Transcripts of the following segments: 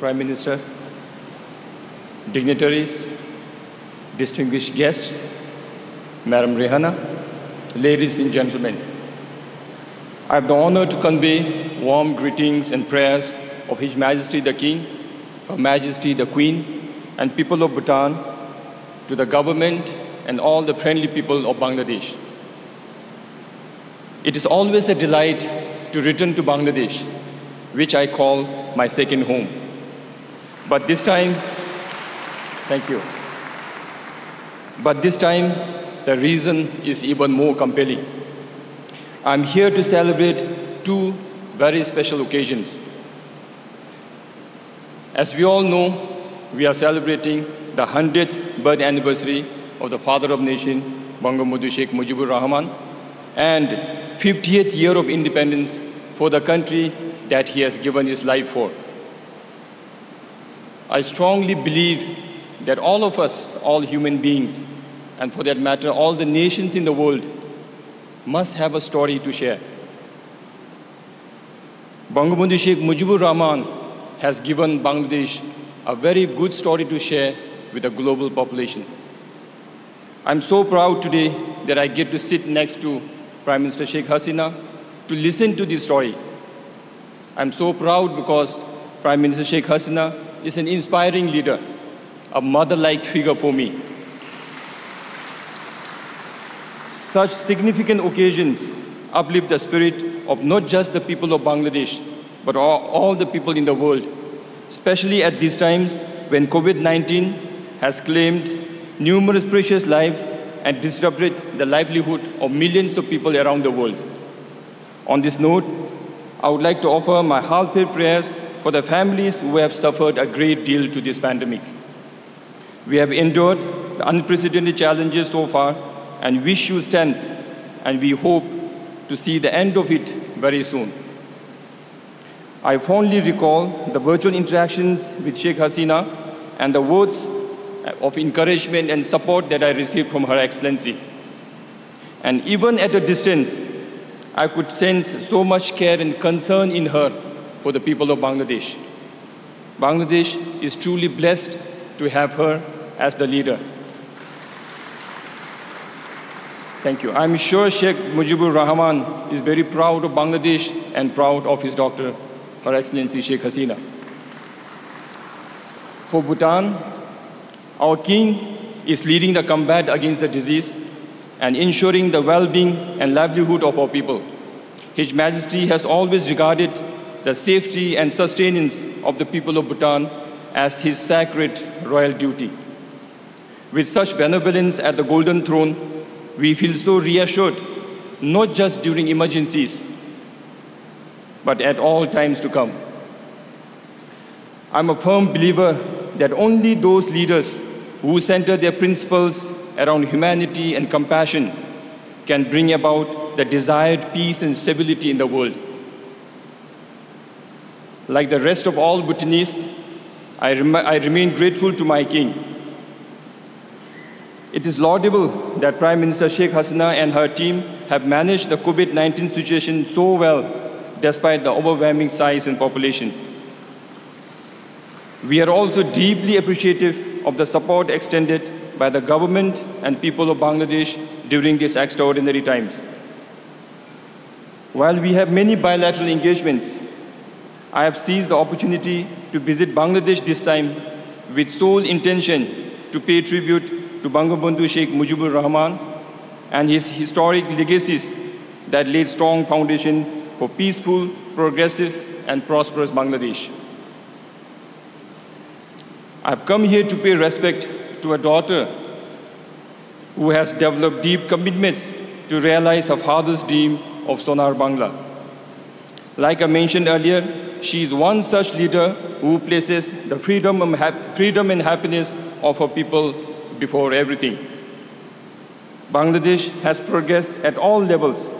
Prime Minister, dignitaries, distinguished guests, Madam Rehana, ladies and gentlemen. I have the honor to convey warm greetings and prayers of His Majesty the King, Her Majesty the Queen, and people of Bhutan to the government and all the friendly people of Bangladesh. It is always a delight to return to Bangladesh, which I call my second home. But this time, thank you. But this time, the reason is even more compelling. I'm here to celebrate two very special occasions. As we all know, we are celebrating the 100th birth anniversary of the Father of Nation, Bangabandhu Sheikh Mujibur Rahman, and 50th year of independence for the country that he has given his life for. I strongly believe that all of us, all human beings, and for that matter, all the nations in the world, must have a story to share. Bangabandhu Sheikh Mujibur Rahman has given Bangladesh a very good story to share with the global population. I'm so proud today that I get to sit next to Prime Minister Sheikh Hasina to listen to this story. I'm so proud because Prime Minister Sheikh Hasina is an inspiring leader, a mother-like figure for me. Such significant occasions uplift the spirit of not just the people of Bangladesh, but all the people in the world, especially at these times when COVID-19 has claimed numerous precious lives and disrupted the livelihood of millions of people around the world. On this note, I would like to offer my heartfelt prayers for the families who have suffered a great deal to this pandemic. We have endured the unprecedented challenges so far and wish you strength, and we hope to see the end of it very soon. I fondly recall the virtual interactions with Sheikh Hasina and the words of encouragement and support that I received from Her Excellency. And even at a distance, I could sense so much care and concern in her for the people of Bangladesh. Bangladesh is truly blessed to have her as the leader. Thank you. I'm sure Sheikh Mujibur Rahman is very proud of Bangladesh and proud of his daughter, Her Excellency Sheikh Hasina. For Bhutan, our king is leading the combat against the disease and ensuring the well-being and livelihood of our people. His Majesty has always regarded the safety and sustenance of the people of Bhutan as his sacred royal duty. With such benevolence at the Golden Throne, we feel so reassured, not just during emergencies, but at all times to come. I'm a firm believer that only those leaders who center their principles around humanity and compassion can bring about the desired peace and stability in the world. Like the rest of all Bhutanese, I remain grateful to my king. It is laudable that Prime Minister Sheikh Hasina and her team have managed the COVID-19 situation so well, despite the overwhelming size and population. We are also deeply appreciative of the support extended by the government and people of Bangladesh during these extraordinary times. While we have many bilateral engagements, I have seized the opportunity to visit Bangladesh this time with sole intention to pay tribute to Bangabandhu Sheikh Mujibur Rahman and his historic legacies that laid strong foundations for peaceful, progressive, and prosperous Bangladesh. I've come here to pay respect to a daughter who has developed deep commitments to realize her father's dream of Sonar Bangla. Like I mentioned earlier, she is one such leader who places the freedom and happiness of her people before everything. Bangladesh has progressed at all levels.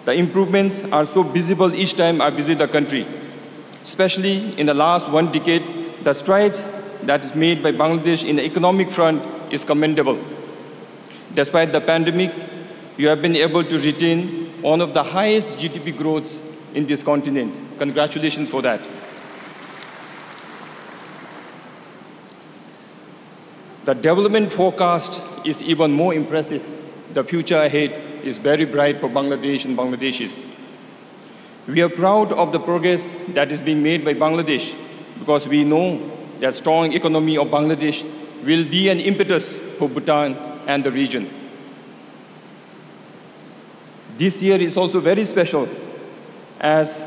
The improvements are so visible each time I visit the country. Especially in the last one decade, the strides that is made by Bangladesh in the economic front is commendable. Despite the pandemic, you have been able to retain one of the highest GDP growths in this continent. Congratulations for that. The development forecast is even more impressive. The future ahead is very bright for Bangladesh and Bangladeshis. We are proud of the progress that is being made by Bangladesh because we know that strong economy of Bangladesh will be an impetus for Bhutan and the region. This year is also very special as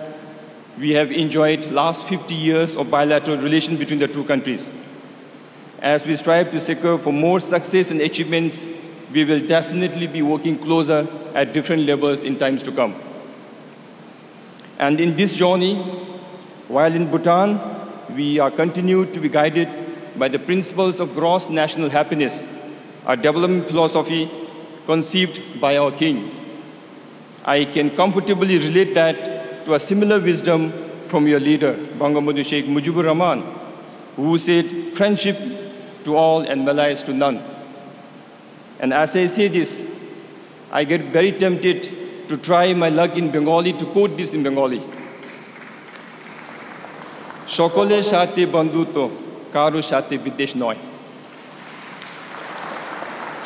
we have enjoyed last 50 years of bilateral relations between the two countries. As we strive to secure for more success and achievements, we will definitely be working closer at different levels in times to come. And in this journey, while in Bhutan, we are continued to be guided by the principles of gross national happiness, a development philosophy conceived by our king. I can comfortably relate that to a similar wisdom from your leader, Bangamandhu Sheikh Mujibur Rahman, who said, friendship to all and malice to none. And as I say this, I get very tempted to try my luck in Bengali, to quote this in Bengali. Shokole shate bandhuto, karo shate bidesh noy.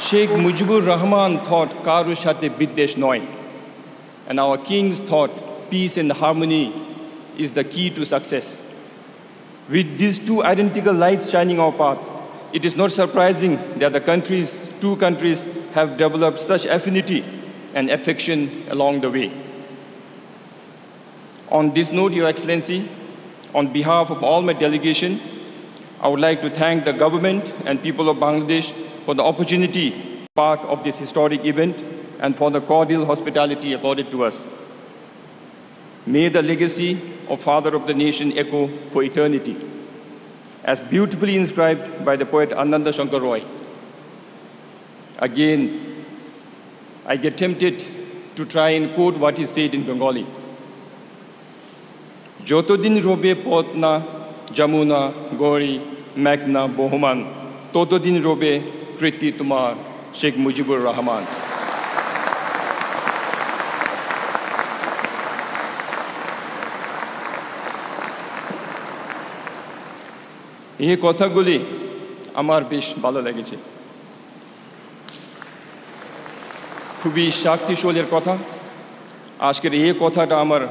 Sheikh Mujibur Rahman thought karo shate bidesh noy. And our kings thought peace and harmony is the key to success. With these two identical lights shining our path, it is not surprising that the two countries have developed such affinity and affection along the way. On this note, Your Excellency, on behalf of all my delegation, I would like to thank the government and people of Bangladesh for the opportunity part of this historic event and for the cordial hospitality accorded to us. May the legacy of Father of the Nation echo for eternity, as beautifully inscribed by the poet Ananda Shankar Roy. Again, I get tempted to try and quote what he said in Bengali. Jotodin robe potna, jamuna, gori, meghna, bohoman, totodin robe priti tumar, Sheikh Mujibur Rahman. এই কথাগুলি আমার বেশ ভালো লেগেছে। খুবই শক্তিশালীর কথা। আজকের এই কথাটা আমার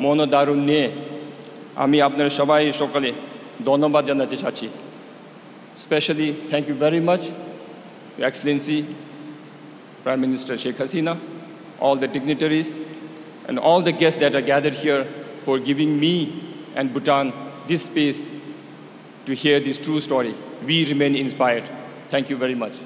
মনোদারুণ নিয়ে আমি আপনারা সবাই সকালে ধন্যবাদ জানাতে চাচ্ছি। Especially thank you very much, Your Excellency, Prime Minister Sheikh Hasina, all the dignitaries, and all the guests that are gathered here for giving me and Bhutan this space to hear this true story. We remain inspired. Thank you very much.